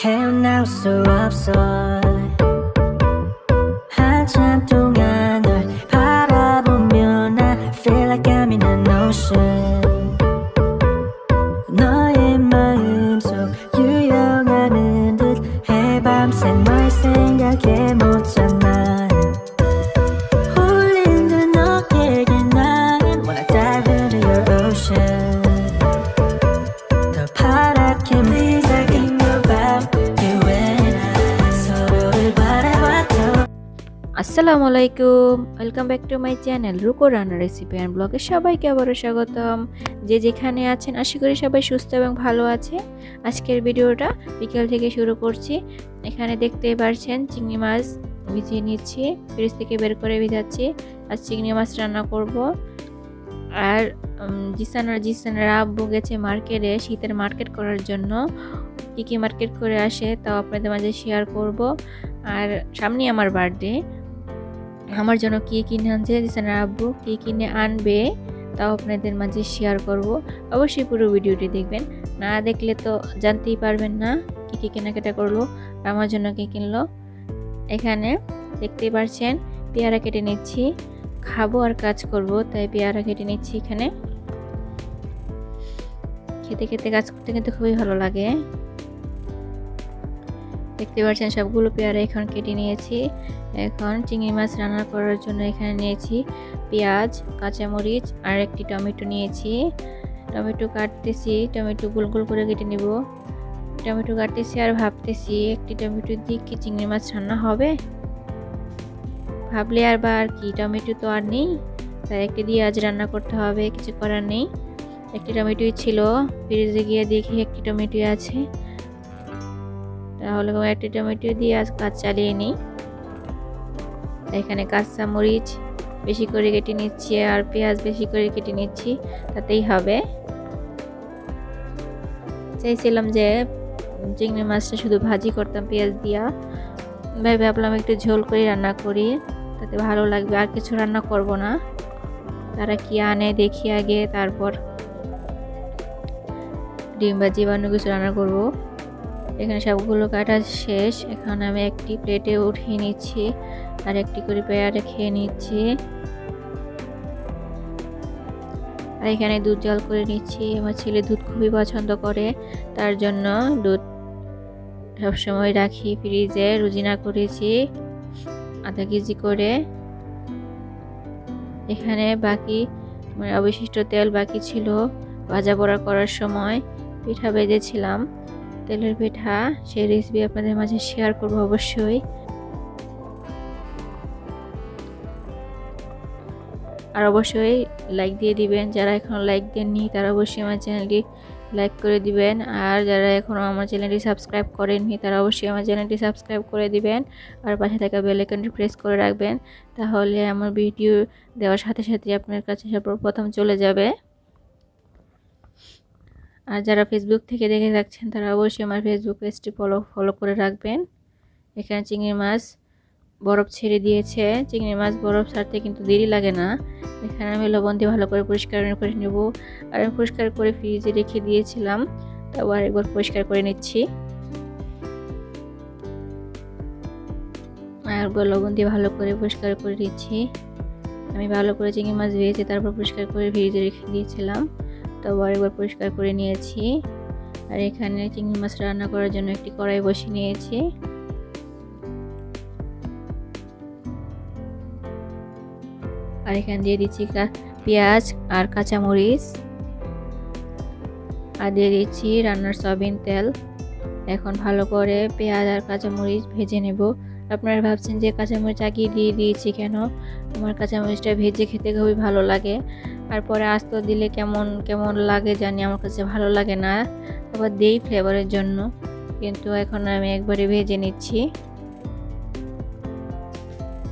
헤어나올 수 없어 한참 동안 널 바라보면 I feel like I'm in an ocean 너의 마음속 유영하는 듯 해밤새 널 생각해 못 참아 홀린 듯 너에게 난 Wanna dive into your ocean 더 파랗게 Please I think about you and I 서로를 바라봤던 আসসালামু আলাইকুম welcome back to my channel রুকুর রান্নার recipe and ব্লগে সবাইকে আবারও স্বাগতম। যে যেখানে আছেন আশা করি সবাই সুস্থ এবং ভালো আছে। আজকের ভিডিওটা বিকেল থেকে শুরু করছি। এখানে দেখতেই পারছেন চিংড়ি মাছ ভিজিয়ে নিচ্ছি, ফ্রিজ থেকে বের করে ভিজাচ্ছি। আর চিংড়ি মাছ রান্না করব। আর জিসানার আব্বু গেছে মার্কেটে শীতের মার্কেট করার জন্য। কী মার্কেট করে আসে তাও আপনাদের মাঝে শেয়ার করব। আর সামনে আমার বার্থডে, আমার জন্য কী কিনে আনছে জিসানার আব্বু, কী কিনে আনবে তাও আপনাদের মাঝে শেয়ার করব। অবশ্যই পুরো ভিডিওটি দেখবেন, না দেখলে তো জানতেই পারবেন না কী কেনাকাটা করলো, আমার জন্য কী কিনলো। এখানে দেখতেই পারছেন পেয়ারা কেটে নিচ্ছি, খাবো আর কাজ করব তাই পেয়ারা কেটে নিচ্ছি। এখানে খেতে খেতে কাজ করতে কিন্তু খুবই ভালো লাগে। দেখতে পাচ্ছেন সবগুলো পেয়ারা এখন কেটে নিয়েছি। এখন চিংড়ি মাছ রান্না করার জন্য এখানে নিয়েছি পেঁয়াজ, কাঁচামরিচ আর একটি টমেটো নিয়েছি। টমেটো কাটতেছি, টমেটো গোল গোল করে কেটে নেব। টমেটো কাটতেছি আর ভাবতেছি একটি টমেটো দিয়ে কি চিংড়ি মাছ রান্না হবে। ভাবলে আর কি, টমেটো তো আর নেই, তাই একটি দিয়ে আজ রান্না করতে হবে, কিছু করার নেই। একটি টমেটোই ছিল, ফ্রিজে গিয়ে দেখি একটি টমেটোই আছে, তাহলে একটি টমেটো দিয়ে আজ কাজ চালিয়ে নিই। এখানে কাঁচা মরিচ বেশি করে কেটে নিচ্ছি আর পেঁয়াজ বেশি করে কেটে নিচ্ছি, তাতেই হবে। চাইছিলাম যে চিংড়ি মাছটা শুধু ভাজি করতাম পেঁয়াজ দিয়া, ভাবলাম একটু ঝোল করে রান্না করি, তাতে ভালো লাগবে, আর কিছু রান্না করব না। তারা কি আনে দেখি আগে, তারপর ডিম ভাজি বা অন্য কিছু রান্না করব। এখানে সবগুলো কাটা শেষ। এখন আমি একটি প্লেটে উঠিয়ে নিচ্ছি আর একটি করে পেয়ারা খেয়ে নিচ্ছি। আর এখানে দুধ জল করে নিচ্ছি। আমার ছেলে দুধ খুবই পছন্দ করে, তার জন্য দুধ সবসময় রাখি ফ্রিজে। রুজিনা করেছি আধা কেজি করে। এখানে বাকি অবশিষ্ট তেল বাকি ছিল, ভাজা পোড়া করার সময় পিঠা ভেজেছিলাম, তেলের পিঠা। সেই রেসিপি আপনাদের মাঝে শেয়ার করব অবশ্যই। আর অবশ্যই লাইক দিয়ে দিবেন, যারা এখনো লাইক দেননি তারা অবশ্যই আমার চ্যানেলটি লাইক করে দিবেন। আর যারা এখনো আমার চ্যানেলটি সাবস্ক্রাইব করেননি তারা অবশ্যই আমার চ্যানেলটি সাবস্ক্রাইব করে দিবেন আর পাশে থাকা বেল আইকনটি প্রেস করে রাখবেন, তাহলে আমার ভিডিও দেওয়ার সাথে সাথে আপনার কাছে সর্বপ্রথম চলে যাবে। আর যারা ফেসবুক থেকে দেখে রাখছেন তারা অবশ্যই আমার ফেসবুক পেজটি ফলো করে রাখবেন। এখানে চিংড়ি মাছ বরফ ছেড়ে দিয়েছে। চিংড়ি মাছ বরফ ছাড়তে কিন্তু দেরি লাগে না। এখানে আমি লবণ দিয়ে ভালো করে পরিষ্কার করে নেব। আর আমি পরিষ্কার করে ফ্রিজে রেখে দিয়েছিলাম, তাও আরেকবার পরিষ্কার করে নিচ্ছি। আরেকবার লবণ দিয়ে ভালো করে পরিষ্কার করে নিচ্ছি। আমি ভালো করে চিংড়ি মাছ ভেজে তারপর পরিষ্কার করে ফ্রিজে রেখে দিয়েছিলাম, তাও আরেকবার পরিষ্কার করে নিয়েছি। আর এখানে চিংড়ি মাছ রান্না করার জন্য একটি কড়াই বসিয়ে নিয়েছি। আর এখানে দিয়ে দিচ্ছি পেঁয়াজ আর কাঁচামরিচ, আর দিয়ে দিচ্ছি রান্নার সয়াবিন তেল। এখন ভালো করে পেঁয়াজ আর কাঁচামরিচ ভেজে নেব। আপনারা ভাবছেন যে কাঁচামরিচ আগে দিয়ে দিয়েছি কেন, আমার কাঁচামরিচটা ভেজে খেতে খুবই ভালো লাগে। আর পরে আস্ত দিলে কেমন লাগে জানি, আমার কাছে ভালো লাগে না, আবার দেই ফ্লেভারের জন্য। কিন্তু এখন আমি একবারে ভেজে নিচ্ছি।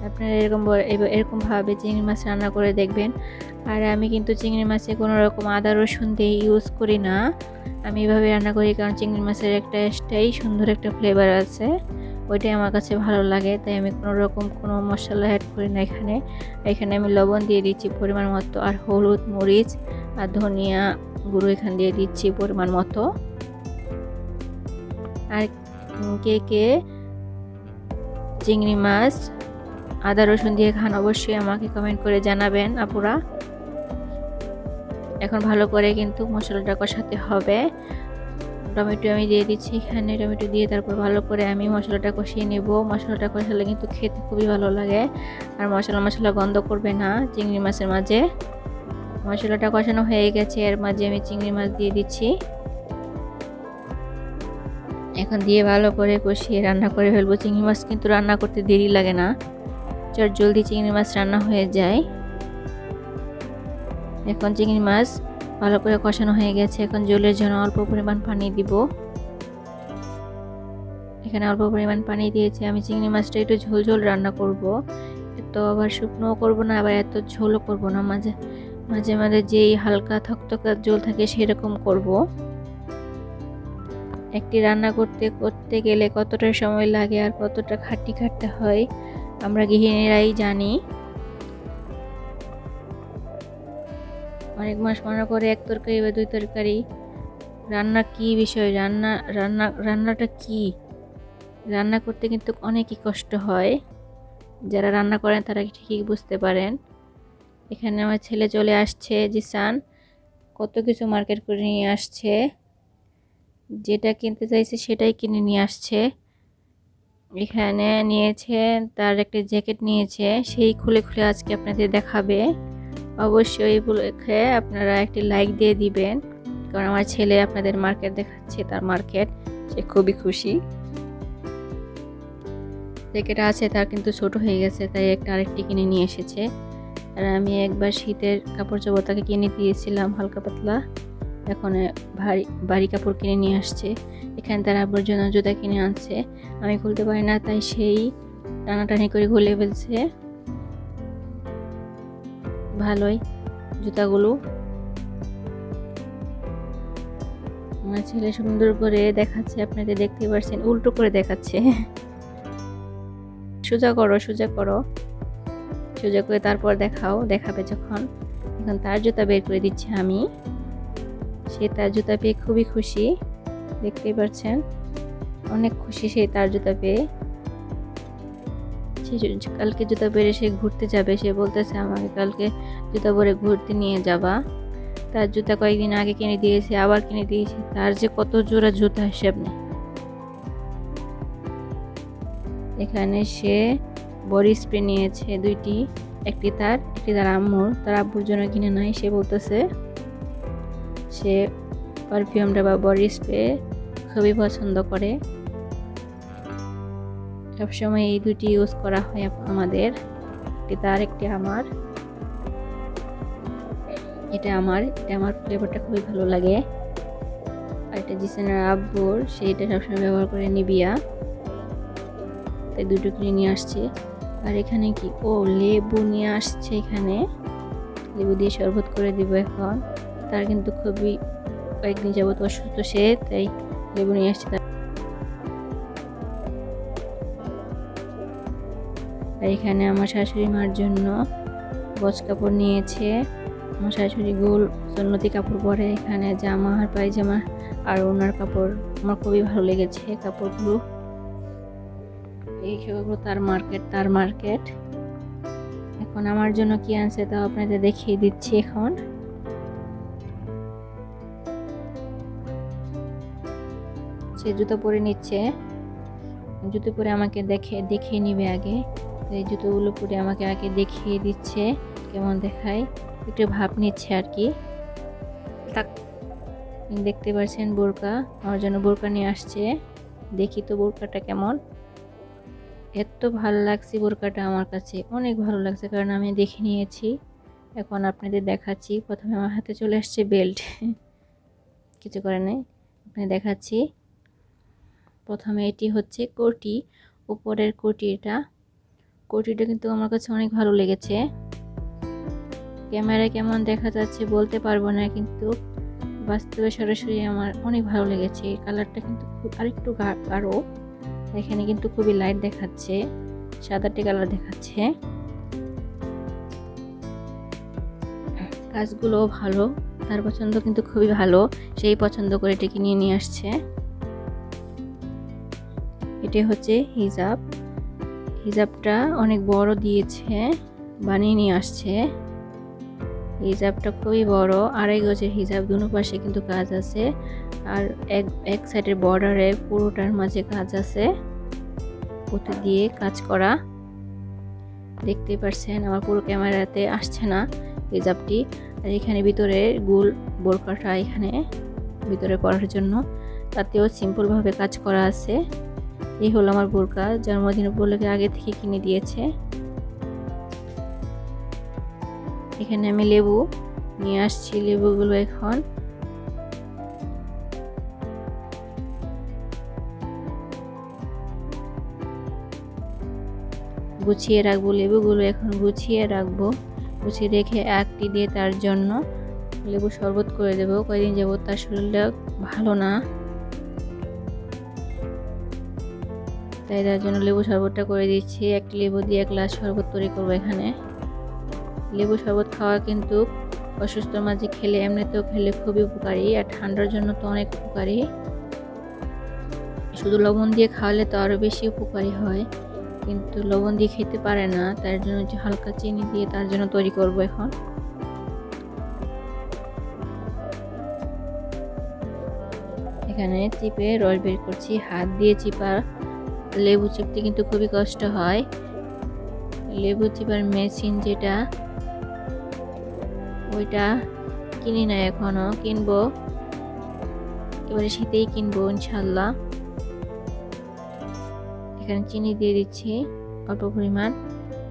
আপনারা এরকমভাবে চিংড়ি মাছ রান্না করে দেখবেন। আর আমি কিন্তু চিংড়ি মাছে কোনো রকম আদা রসুন দিয়ে ইউজ করি না, আমি এভাবে রান্না করি কারণ চিংড়ি মাছের একটা সুন্দর একটা ফ্লেভার আছে, ওইটাই আমার কাছে ভালো লাগে, তাই আমি কোনো মশলা অ্যাড করি না। এখানে আমি লবণ দিয়ে দিচ্ছি পরিমাণ মতো, আর হলুদ, মরিচ আর ধনিয়া গুঁড়ো এখানে দিয়ে দিচ্ছি পরিমাণ মতো। আর কে কে চিংড়ি মাছ আদা রসুন দিয়ে খান অবশ্যই আমাকে কমেন্ট করে জানাবেন আপুরা। এখন ভালো করে কিন্তু মশলাটা কষাতে হবে। টমেটো আমি দিয়ে দিচ্ছি এখানে, টমেটো দিয়ে তারপর ভালো করে আমি মশলাটা কষিয়ে নেব। মশলাটা কষালে কিন্তু খেতে খুবই ভালো লাগে, আর মশলা গন্ধ করবে না চিংড়ি মাছের মাঝে। মশলাটা কষানো হয়ে গেছে, এর মাঝে আমি চিংড়ি মাছ দিয়ে দিচ্ছি। এখন দিয়ে ভালো করে কষিয়ে রান্না করে ফেলবো। চিংড়ি মাছ কিন্তু রান্না করতে দেরি লাগে না, জলদি চিংড়ি মাছ রান্না হয়ে যায়। এখন চিংড়ি মাছ ভালো করে কষানো হয়ে গেছে। এখন ঝোলের জন্য অল্প পরিমাণ পানি দিব। এখানে অল্প পরিমাণ পানি দিয়েছি। আমি চিংড়ি মাছটা একটু ঝোল ঝোল রান্না করব, এত আবার শুকনোও করব না, আবার এত ঝোলও করব না, মাঝে মাঝে যেই হালকা থকথকা ঝোল থাকে সেরকম করব। একটি রান্না করতে গেলে কতটা সময় লাগে আর কতটা খাটতে হয় আমরা গৃহিণীরাই জানি। অনেক মাস মনে করে এক তরকারি বা দুই তরকারি রান্না কি বিষয়, রান্নাটা কি, রান্না করতে কিন্তু অনেকই কষ্ট হয়। যারা রান্না করেন তারা ঠিকই বুঝতে পারেন। এখানে আমার ছেলে চলে আসছে, জিসান কত কিছু মার্কেট করে নিয়ে আসছে, যেটা কিনতে চাইছে সেটাই কিনে নিয়ে আসছে। এখানে নিয়েছে তার একটা জ্যাকেট নিয়েছে, সেই খুলে খুলে আজকে আপনাদের দেখাবে। অবশ্যই উপলক্ষে আপনারা একটি লাইক দিয়ে দিবেন, কারণ আমার ছেলে আপনাদের মার্কেট দেখাচ্ছে, তার মার্কেট, সে খুবই খুশি। জ্যাকেট আছে তার কিন্তু ছোট হয়ে গেছে, তাই আরেকটি কিনে নিয়ে এসেছে। আর আমি একবার শীতের কাপড় চোপড় তাকে কিনে দিয়েছিলাম হালকা পাতলা, এখন ভারী কাপড় কিনে নিয়ে আসছে। এখানে তার আব্বুর জন্য জুতা কিনে আনছে, আমি খুলতে পারি না তাই সেই টানাটানি করে খুলে ফেলছে। ভালোই জুতাগুলো আমার ছেলে সুন্দর করে দেখাচ্ছে, আপনাদের দেখতে পাচ্ছেন, উল্টো করে দেখাচ্ছে। সোজা করো সোজা করে তারপর দেখাবে যখন। এখন তার জুতা বের করে দিচ্ছি আমি, সে তার জুতা পেয়ে খুবই খুশি, দেখতেই পাচ্ছেন অনেক খুশি সে তার জুতা পেয়ে। সে কালকে জুতা পরে সে ঘুরতে যাবে, সে বলতেছে আমাকে কালকে জুতা পরে ঘুরতে নিয়ে যাবা। তার জুতা কয়েকদিন আগে কিনে দিয়েছে, আবার কিনে দিয়েছে, তার যে কত জোড়া জুতা হিসেব নেই। এখানে সে বডি স্প্রে নিয়েছে দুইটি, একটি তার আম্মুর, তার আব্বুর জন্য কিনে নাই। সে বলতেছে সে পারফিউমটা বা বডি স্প্রে খুবই পছন্দ করে, সবসময় এই দুটি ইউজ করা হয় আমাদের, একটি তার একটি আমার। এটা আমার ফ্লেভারটা খুবই ভালো লাগে। আর এটা জিসানের আব্বুর, সেইটা সবসময় ব্যবহার করে নিবিয়া, তাই দুটো কিনে নিয়ে আসছে। আর এখানে কি লেবু নিয়ে আসছে, এখানে লেবু দিয়ে শরবত করে দিব এখন। তার কিন্তু খুবই কয়েকদিন যাবত অসুস্থ সে, তাই লেবু নিয়ে আসছে। আর এখানে আমার শাশুড়ি মার জন্য গজ কাপড় নিয়েছে। আমার শাশুড়ি গোল সুন্নতি কাপড় পরে, এখানে জামা আর পায়জামা আর ওনার কাপড় আমার খুবই ভালো লেগেছে কাপড়গুলো। এই সবগুলো তার মার্কেট। এখন আমার জন্য কি আনছে তাও আপনাদের দেখিয়ে দিচ্ছি। এখন সে জুতো পরে নিচ্ছে, জুতো পরে আমাকে দেখিয়ে নিবে আগে। এই জুতোগুলো পরে আমাকে আগে দেখিয়ে দিচ্ছে কেমন দেখায়, একটু ভাব নিচ্ছে আর কি। দেখতে পাচ্ছেন বোরকা, আমার জন্য বোরকা নিয়ে আসছে। দেখি তো বোরকাটা কেমন। এত ভালো লাগছে বোরকাটা, আমার কাছে অনেক ভালো লাগছে, কারণ আমি দেখে নিয়েছি। এখন আপনাদের দেখাচ্ছি। প্রথমে আমার হাতে চলে আসছে বেল্ট, কিছু করে নেই, আপনাদের দেখাচ্ছি। প্রথমে এটি হচ্ছে কোটি, উপরের কোটিটা কিন্তু আমার কাছে অনেক ভালো লেগেছে। ক্যামেরায় কেমন দেখা যাচ্ছে বলতে পারবো না, কিন্তু বাস্তবে সরাসরি আমার অনেক ভালো লেগেছে। এই কালারটা কিন্তু আরেকটু গাঢ়, এখানে কিন্তু খুবই লাইট দেখাচ্ছে, সাদাটে কালার দেখাচ্ছে। কাজগুলো ভালো, তার পছন্দ কিন্তু খুবই ভালো, সেই পছন্দ করে এটি কিনে নিয়ে আসছে। এটি হচ্ছে হিজাবটা অনেক বড় দিয়েছে, বানিয়ে নিয়ে আসছে। হিজাবটা খুবই বড়, 2.5 গজের হিজাব, দুনো পাশে কিন্তু কাজ আছে, আর এক সাইডের বর্ডারে পুরোটার মাঝে কাজ আছে, পুঁতি দিয়ে কাজ করা। দেখতেই পাচ্ছেন আমার পুরো ক্যামেরাতে আসছে না হিজাবটি। আর এখানে ভিতরে গোল বোরকাটা এখানে ভিতরে পরার জন্য, তাতেও সিম্পল ভাবে কাজ করা আছে। এই হলো আমার বোরকা, জন্মদিন উপলক্ষে আগে থেকে কিনে দিয়েছে। এখানে আমি লেবু নিয়ে আসছি, লেবুগুলো এখন গুছিয়ে রাখবো। লেবুগুলো এখন গুছিয়ে রাখবো, গুছিয়ে রেখে একটি দিয়ে তার জন্য লেবু শরবত করে দেবো। কয়েকদিন যাবত তার শরীরটা ভালো না, তাই তার জন্য লেবু শরবতটা করে দিচ্ছি। একটি লেবু দিয়ে 1 গ্লাস শরবত তৈরি করবো। এখানে লেবু শরবত খাওয়া কিন্তু অসুস্থ মাঝে খেলে, এমনিতেও খেলে খুবই উপকারী, আর ঠান্ডার জন্য তো অনেক উপকারী। শুধু লবণ দিয়ে খাওয়ালে তো আরও বেশি উপকারী হয়, কিন্তু লবণ দিয়ে খেতে পারে না, তার জন্য যে হালকা চিনি দিয়ে তার জন্য তৈরি করব। এখন এখানে চিপে রস বের করছি, হাত দিয়ে চিপা। লেবু চিপতে কিন্তু খুবই কষ্ট হয়। লেবু চিপার মেশিন যেটা, ওইটা কিনি না এখনো, কিনবো, এবারে শীতেই কিনবো ইনশাল্লাহ। এখানে চিনি দিয়ে দিচ্ছি অল্প পরিমাণ,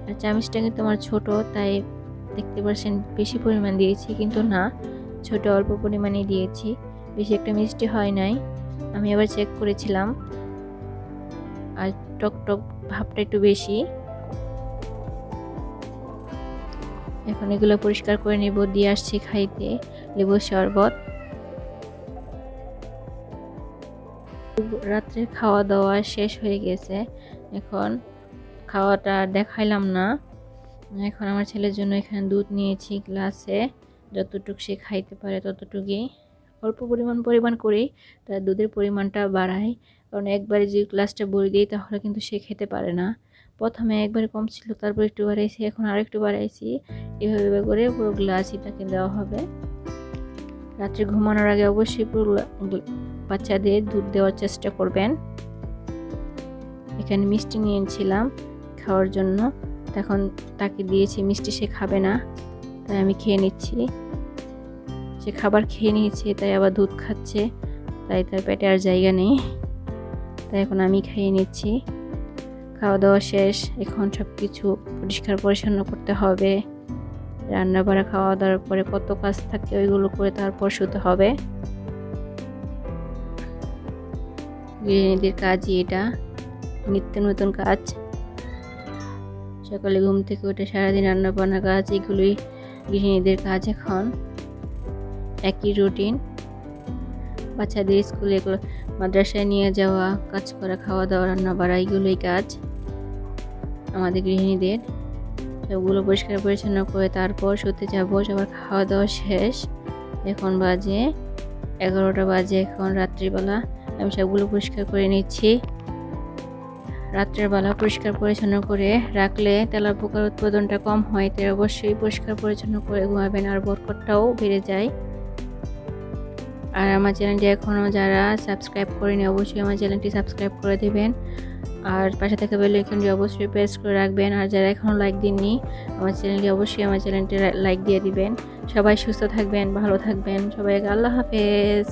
আর চামচটা কিন্তু আমার ছোট, তাই দেখতে পাচ্ছেন বেশি পরিমাণ দিয়েছি, কিন্তু না, ছোট অল্প পরিমাণে দিয়েছি, বেশি একটা মিষ্টি হয় নাই। আমি আবার চেক করেছিলাম, আর টক টক ভাবটা একটু বেশি। এখন এগুলো পরিষ্কার করে নেব, দিয়ে আসছি খাইতে লেবুর শরবত। রাত্রে খাওয়া দাওয়া শেষ হয়ে গেছে, এখন খাওয়াটা দেখাইলাম না। এখন আমার ছেলের জন্য এখানে দুধ নিয়েছি গ্লাসে, যতটুকু সে খাইতে পারে ততটুকুই, অল্প পরিমাণ করি, তার দুধের পরিমাণটা বাড়াই, কারণ একবারে যে গ্লাসটা ভরে দিই তাহলে কিন্তু সে খেতে পারে না। প্রথমে একবারে কম ছিল, তারপর একটু বাড়াইছি, এখন আর একটু বাড়াইছি, এভাবে করে পুরো গ্লাসই তাকে দেওয়া হবে। রাত্রে ঘুমানোর আগে অবশ্যই পুরো বাচ্চাদের দুধ দেওয়ার চেষ্টা করবেন। এখানে মিষ্টি নিয়েছিলাম খাওয়ার জন্য, তখন তাকে দিয়েছি মিষ্টি, সে খাবে না, তাই আমি খেয়ে নিচ্ছি। সে খাবার খেয়ে নিয়েছে, তাই আবার দুধ খাচ্ছে, তাই তার পেটে আর জায়গা নেই, তাই এখন আমি খাইয়ে নিচ্ছি। খাওয়া দাওয়া শেষ, এখন সব কিছু পরিষ্কার পরিচ্ছন্ন করতে হবে। রান্না বাড়া খাওয়া দাওয়ার পরে কত কাজ থাকে, ওইগুলো করে তারপর শুতে হবে। গৃহিণীদের কাজই এটা, নিত্য নতুন কাজ। সকালে ঘুম থেকে উঠে সারাদিন রান্না বান্না কাজ, এগুলোই গৃহিণীদের কাজ। এখন একই রুটিন, বাচ্চাদের স্কুলে মাদ্রাসায় নিয়ে যাওয়া, কাজ করা, খাওয়া দাওয়া, রান্না বাড়া, এগুলোই কাজ আমাদের গৃহিণীদের। সবগুলো পরিষ্কার পরিচ্ছন্ন করে তারপর শুতে যাব। সবার খাওয়া দাওয়া শেষ, এখন বাজে 11টা বাজে, এখন রাত্রিবেলা। আমি সবগুলো পরিষ্কার করে নিচ্ছি। রাত্রের বেলা পরিষ্কার পরিচ্ছন্ন করে রাখলে তেলাপোকার উৎপাদনটা কম হয়, তাই অবশ্যই পরিষ্কার পরিচ্ছন্ন করে ঘুমাবেন, আর বরকতটাও বেড়ে যায়। আর আমার চ্যানেলটি এখনও যারা সাবস্ক্রাইব করেনি, অবশ্যই আমার চ্যানেলটি সাবস্ক্রাইব করে দেবেন, আর পাশে থাকা বেল আইকনটি অবশ্যই প্রেস করে রাখবেন। আর যারা এখনও লাইক দিননি আমার চ্যানেলটি লাইক দিয়ে দিবেন। সবাই সুস্থ থাকবেন, ভালো থাকবেন, সবাইকে আল্লাহ হাফেজ।